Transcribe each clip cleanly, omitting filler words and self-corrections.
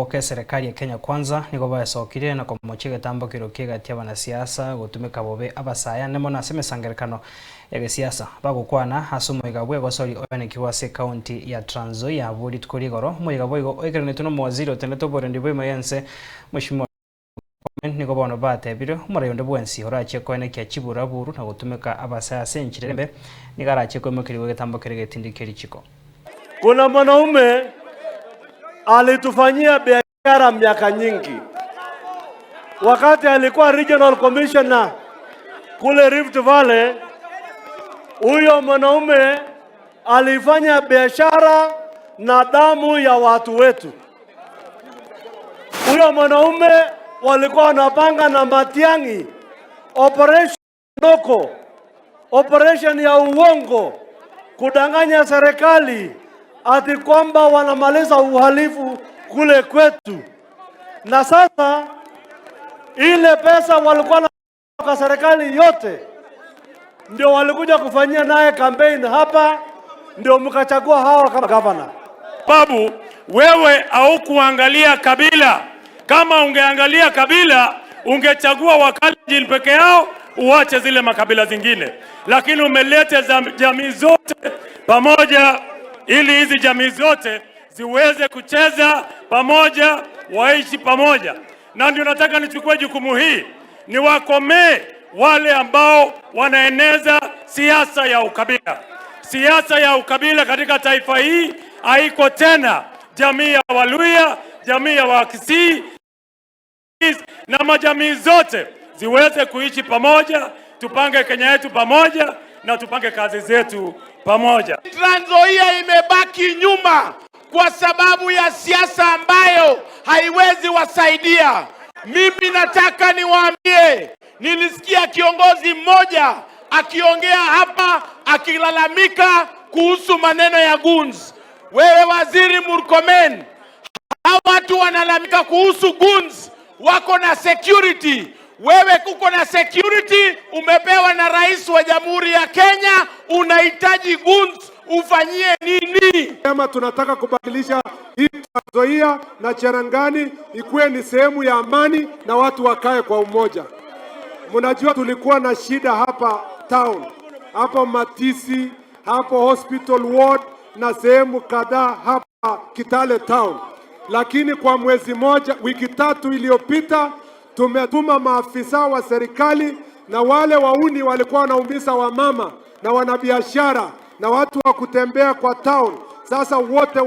boke serikali ya Kenya Kwanza niko bayasokire na komochige tambo kirokie gati abanasiasa gutumika bobe abasaya nemo naseme sangerekano ya siasa bagukwana hasumo igabwe gosori oyane kiwase county ya Trans Nzoia buri tkuligoro muigabo igo oikerane tuno mwaziri oteneto borendi bwe mayense mushimo niko bono batebire umurayonde bwensi orache koene kya chibura buru na gutumika abasaya senchirembe nigarache ko mukiriwe getambo kiregetindikeri chiko. Kuna mwanaume alitufanyia biashara miaka nyingi. Wakati alikuwa regional commissioner kule Rift Valley, huyo mwanaume alifanya biashara na damu ya watu wetu. Huyo mwanaume walikuwa wanapanga na Matiang'i operation Ndoko, operation ya uongo, kudanganya serikali ati kwamba wanamaliza uhalifu kule kwetu. Na sasa ile pesa walikuwa na kwa serikali yote ndio walikuja kufanyia naye campaign hapa, ndio mkachagua hawa kama governor. Babu, wewe au kuangalia kabila. Kama ungeangalia kabila, ungechagua Wakalenjin peke yao, uache zile makabila zingine. Lakini umeleta jamii zote pamoja ili hizi jamii zote ziweze kucheza pamoja, waishi pamoja. Na ndio nataka nichukue jukumu hii, niwakomee wale ambao wanaeneza siasa ya ukabila. Siasa ya ukabila katika taifa hii haiko tena. Jamii ya Waluhya, jamii ya Wakisii na majamii zote ziweze kuishi pamoja, tupange Kenya yetu pamoja na tupange kazi zetu pamoja. Trans Nzoia imebaki nyuma kwa sababu ya siasa ambayo haiwezi wasaidia. Mimi nataka niwaambie, nilisikia kiongozi mmoja akiongea hapa akilalamika kuhusu maneno ya guns. Wewe Waziri Murkomen, hawa watu wanalalamika kuhusu guns, wako na security. Wewe kuko na security, umepewa na rais wa Jamhuri ya Kenya, unahitaji guns ufanyie nini? Kama tunataka kubadilisha hii Trans Nzoia na Cherangani ikuwe ni sehemu ya amani na watu wakae kwa umoja. Mnajua tulikuwa na shida hapa town, hapa Matisi, hapo hospital ward na sehemu kadhaa hapa Kitale town. Lakini kwa mwezi moja, wiki tatu iliyopita, tumetuma maafisa wa serikali na wale wauni walikuwa wanaumiza wamama na wanabiashara na watu wa kutembea kwa town. Sasa wote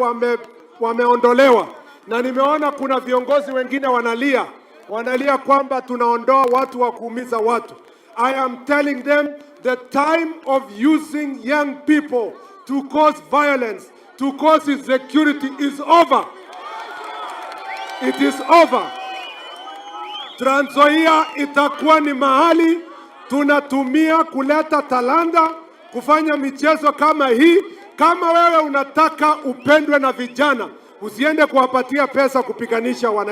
wameondolewa, na nimeona kuna viongozi wengine wanalia kwamba tunaondoa watu wa kuumiza watu. I am telling them the time of using young people to cause violence, to cause insecurity is over. It is over. Trans Nzoia itakuwa ni mahali tunatumia kuleta talanta, kufanya michezo kama hii. Kama wewe unataka upendwe na vijana, usiende kuwapatia pesa kupiganisha wana